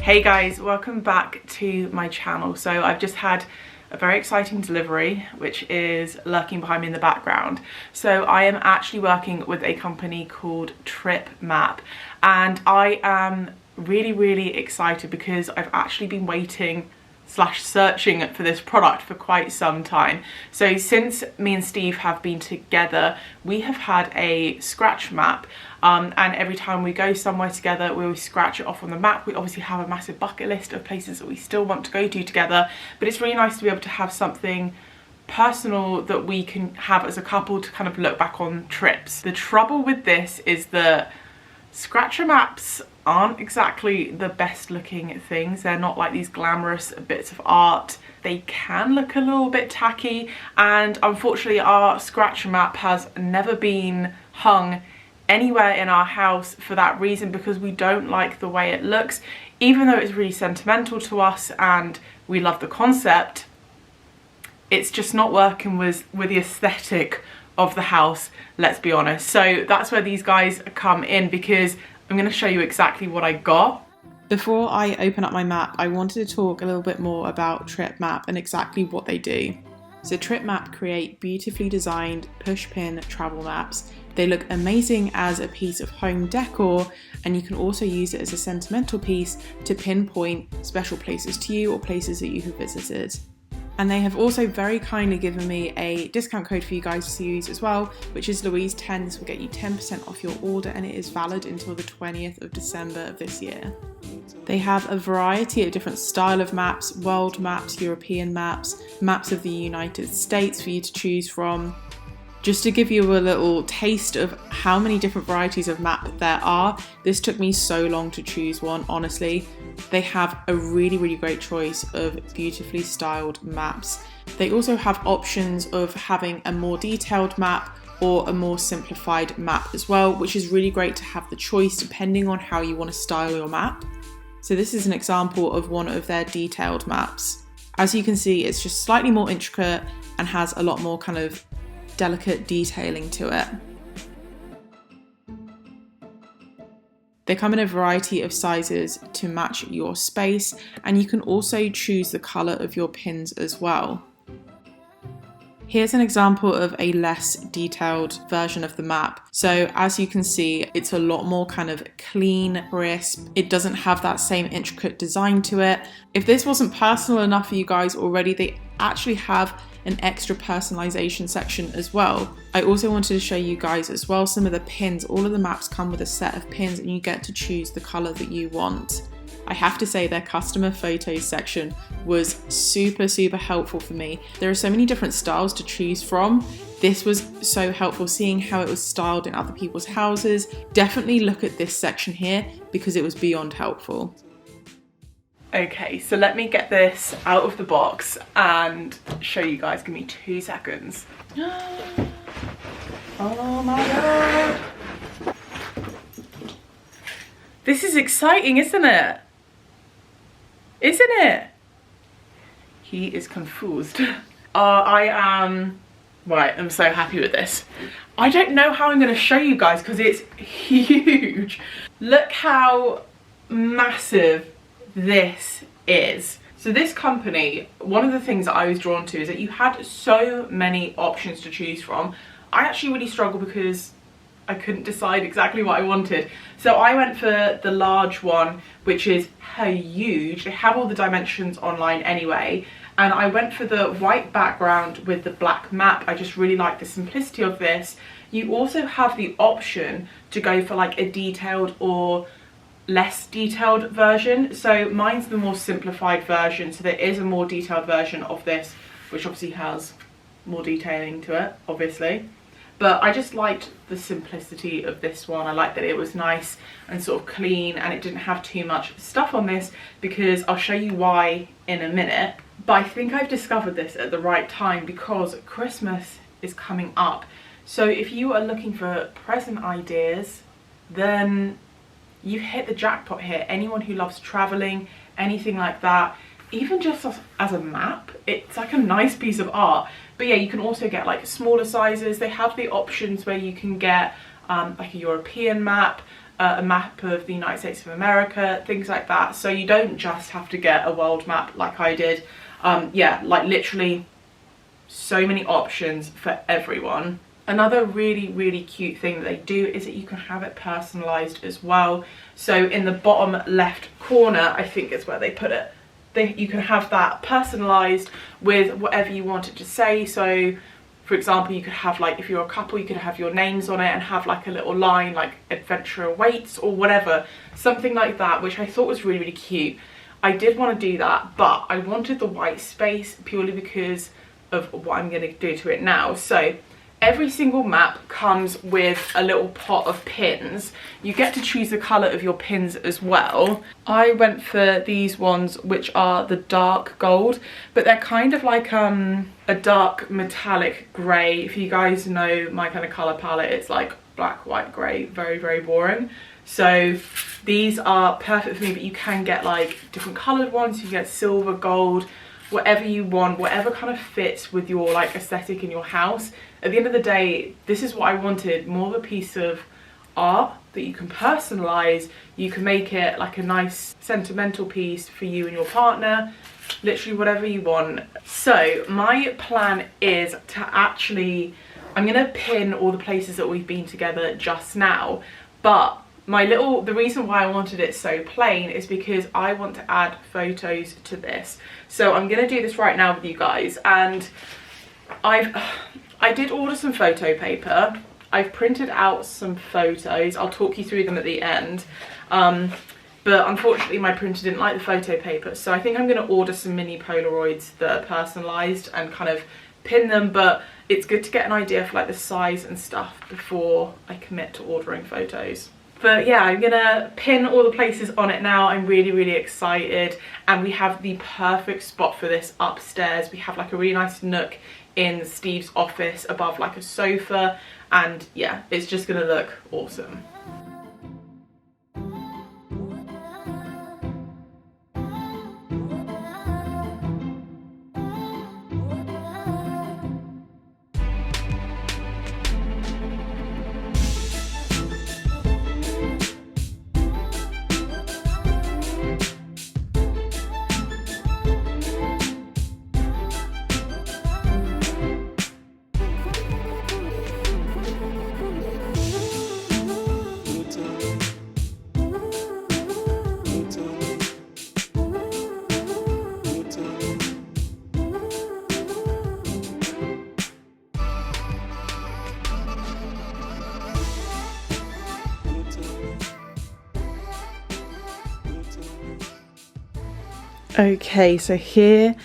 Hey guys, welcome back to my channel. So I've just had a very exciting delivery which is lurking behind me in the background. So I am actually working with a company called Trip Map, and I am really excited because I've actually been waiting / searching for this product for quite some time. So since me and Steve have been together, we have had a scratch map, and every time we go somewhere together we always scratch it off on the map. We obviously have a massive bucket list of places that we still want to go to together, but it's really nice to be able to have something personal that we can have as a couple to kind of look back on trips. The trouble with this is that scratcher maps aren't exactly the best looking things. They're not like these glamorous bits of art. They can look a little bit tacky, and unfortunately our scratcher map has never been hung anywhere in our house for that reason, because we don't like the way it looks. Even though it's really sentimental to us and we love the concept, it's just not working with the aesthetic of the house, let's be honest. So that's where these guys come in, because I'm going to show you exactly what I got. Before I open up my map, I wanted to talk a little bit more about Trip Map and exactly what they do. So Trip Map create beautifully designed push pin travel maps. They look amazing as a piece of home decor, and you can also use it as a sentimental piece to pinpoint special places to you or places that you have visited. And they have also very kindly given me a discount code for you guys to use as well, which is Louise10. This will get you 10% off your order, and it is valid until the 20th of December of this year. They have a variety of different style of maps: world maps, European maps, maps of the United States for you to choose from. Just to give you a little taste of how many different varieties of map there are, this took me so long to choose one, honestly. They have a really great choice of beautifully styled maps. They also have options of having a more detailed map or a more simplified map as well, which is really great to have the choice depending on how you want to style your map. So this is an example of one of their detailed maps. As you can see, it's just slightly more intricate and has a lot more kind of delicate detailing to it. They come in a variety of sizes to match your space, and you can also choose the colour of your pins as well. Here's an example of a less detailed version of the map. So as you can see, it's a lot more kind of clean, crisp. It doesn't have that same intricate design to it. If this wasn't personal enough for you guys already, they actually have an extra personalization section as well. I also wanted to show you guys as well some of the pins. All of the maps come with a set of pins, and you get to choose the color that you want. I have to say their customer photos section was super helpful for me. There are so many different styles to choose from. This was so helpful, seeing how it was styled in other people's houses. Definitely look at this section here because it was beyond helpful. Okay, so let me get this out of the box and show you guys. Give me 2 seconds. Oh my god. This is exciting, isn't it? Isn't it? He is confused. I'm so happy with this. I don't know how I'm going to show you guys because it's huge. Look how massive this is. So this company, one of the things that I was drawn to is that you had so many options to choose from. I actually really struggled because I couldn't decide exactly what I wanted. So I went for the large one, which is huge. They have all the dimensions online anyway. And I went for the white background with the black map. I just really like the simplicity of this. You also have the option to go for like a detailed or less detailed version. So mine's the more simplified version, so there is a more detailed version of this which obviously has more detailing to it, obviously, but I just liked the simplicity of this one. I liked that it was nice and sort of clean, and it didn't have too much stuff on this, because I'll show you why in a minute. But I think I've discovered this at the right time because Christmas is coming up. So if you are looking for present ideas, then you hit the jackpot here. Anyone who loves traveling, anything like that, even just as a map, it's like a nice piece of art. But yeah, you can also get like smaller sizes. They have the options where you can get like a European map, a map of the United States of America, things like that. So you don't just have to get a world map like I did. Yeah, like literally so many options for everyone. Another really cute thing that they do is that you can have it personalized as well. So in the bottom left corner, I think is where they put it, you can have that personalized with whatever you want it to say. So for example, you could have, like, if you're a couple, you could have your names on it and have like a little line like adventure awaits or whatever, something like that, which I thought was really cute. I did want to do that, but I wanted the white space purely because of what I'm going to do to it now. So every single map comes with a little pot of pins. You get to choose the colour of your pins as well. I went for these ones, which are the dark gold, but they're kind of like a dark metallic grey. If you guys know my kind of colour palette, it's like black, white, grey, very boring. So these are perfect for me, but you can get like different coloured ones. You get silver, gold, whatever you want, whatever kind of fits with your like aesthetic in your house. At the end of the day, this is what I wanted, more of a piece of art that you can personalize. You can make it like a nice sentimental piece for you and your partner, literally whatever you want. So my plan is to actually, I'm gonna pin all the places that we've been together just now, but the reason why I wanted it so plain is because I want to add photos to this. So I'm gonna do this right now with you guys, and I did order some photo paper. I've printed out some photos. I'll talk you through them at the end. But unfortunately my printer didn't like the photo paper, so I think I'm gonna order some mini Polaroids that are personalized and kind of pin them, but it's good to get an idea for like the size and stuff before I commit to ordering photos. But yeah, I'm gonna pin all the places on it now. I'm really excited, and we have the perfect spot for this upstairs. We have like a really nice nook in Steve's office above like a sofa, and yeah, it's just gonna look awesome. Okay, so here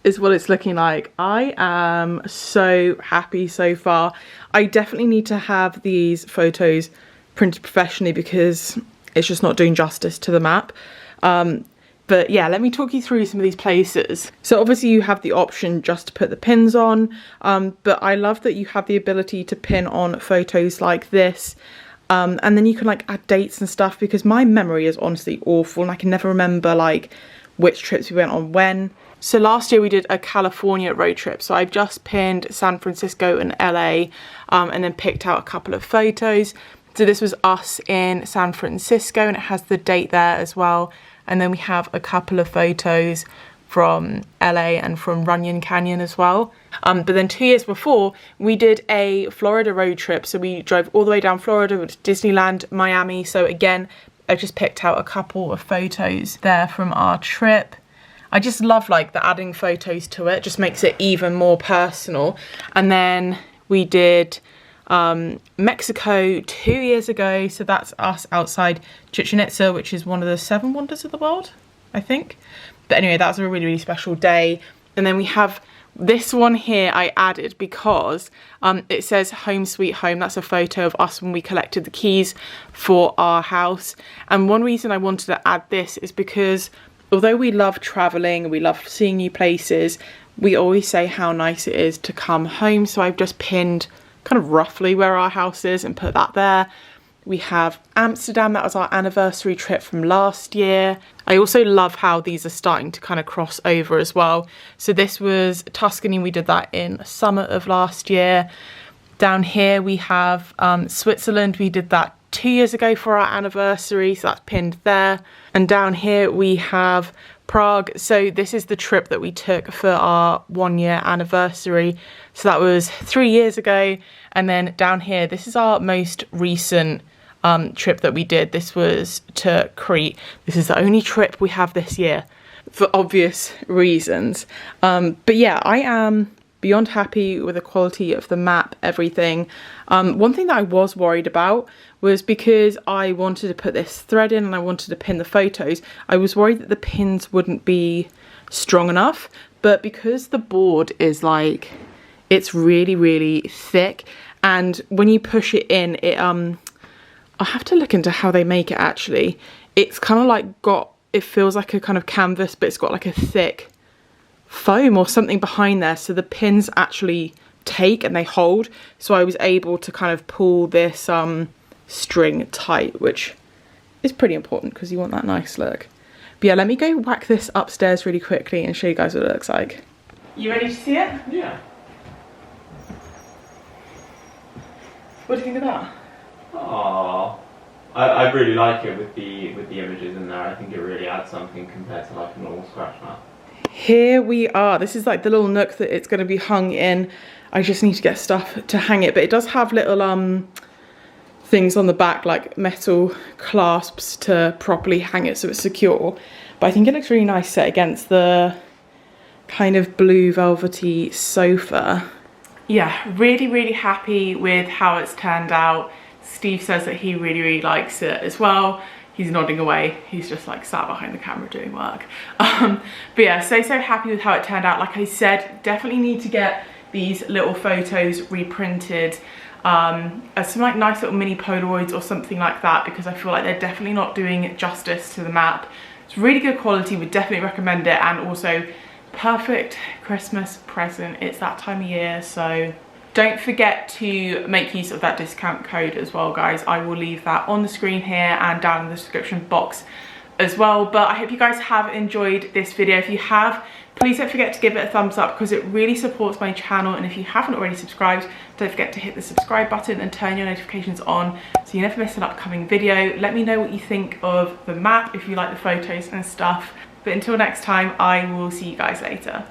is what it's looking like. I am so happy so far. I definitely need to have these photos printed professionally because it's just not doing justice to the map. But yeah, let me talk you through some of these places. So obviously you have the option just to put the pins on, but I love that you have the ability to pin on photos like this. And then you can like add dates and stuff, because my memory is honestly awful and I can never remember like which trips we went on when. So last year we did a California road trip, so I've just pinned San Francisco and LA, and then picked out a couple of photos. So this was us in San Francisco, and it has the date there as well. And then we have a couple of photos from LA and from Runyon Canyon as well. But then 2 years before, we did a Florida road trip. So we drove all the way down Florida, went to Disneyland, Miami. So again, I just picked out a couple of photos there from our trip. I just love like the adding photos to it, just makes it even more personal. And then we did Mexico 2 years ago. So that's us outside Chichen Itza, which is one of the 7 wonders of the world, I think. But anyway, that was a really special day. And then we have this one here I added because it says home sweet home. That's a photo of us when we collected the keys for our house. And one reason I wanted to add this is because although we love traveling and we love seeing new places, we always say how nice it is to come home. So I've just pinned kind of roughly where our house is and put that there. We have Amsterdam, that was our anniversary trip from last year. I also love how these are starting to kind of cross over as well. So this was Tuscany, we did that in summer of last year. Down here we have Switzerland, we did that 2 years ago for our anniversary, so that's pinned there. And down here we have Prague. So this is the trip that we took for our 1 year anniversary. So that was 3 years ago. And then down here, this is our most recent trip that we did. This was to Crete. This is the only trip we have this year for obvious reasons. But yeah, I am beyond happy with the quality of the map, everything. One thing that I was worried about was because I wanted to put this thread in and I wanted to pin the photos, I was worried that the pins wouldn't be strong enough, but because the board is like, it's really, really thick, and when you push it in, it, I'll have to look into how they make it actually. It's kind of like it feels like a kind of canvas, but it's got like a thick foam or something behind there, so the pins actually take and they hold. So I was able to kind of pull this string tight, which is pretty important because you want that nice look. But yeah, let me go whack this upstairs really quickly and show you guys what it looks like. You ready to see it? Yeah. What do you think of that? Aww. I really like it with the images in there. I think it really adds something compared to like a normal scratch map. Here we are. This is like the little nook that it's going to be hung in. I just need to get stuff to hang it, but it does have little things on the back, like metal clasps to properly hang it so it's secure. But I think it looks really nice set against the kind of blue velvety sofa. Yeah, really, really happy with how it's turned out. Steve says that he really, really likes it as well. He's nodding away. He's just like sat behind the camera doing work. But yeah, so happy with how it turned out. Like I said, definitely need to get these little photos reprinted as some like nice little mini Polaroids or something like that, because I feel like they're definitely not doing justice to the map. It's really good quality, would definitely recommend it, and also perfect Christmas present. It's that time of year, so don't forget to make use of that discount code as well, guys. I will leave that on the screen here and down in the description box as well. But I hope you guys have enjoyed this video. If you have, please don't forget to give it a thumbs up because it really supports my channel. And if you haven't already subscribed, don't forget to hit the subscribe button and turn your notifications on so you never miss an upcoming video. Let me know what you think of the map, if you like the photos and stuff. But until next time, I will see you guys later.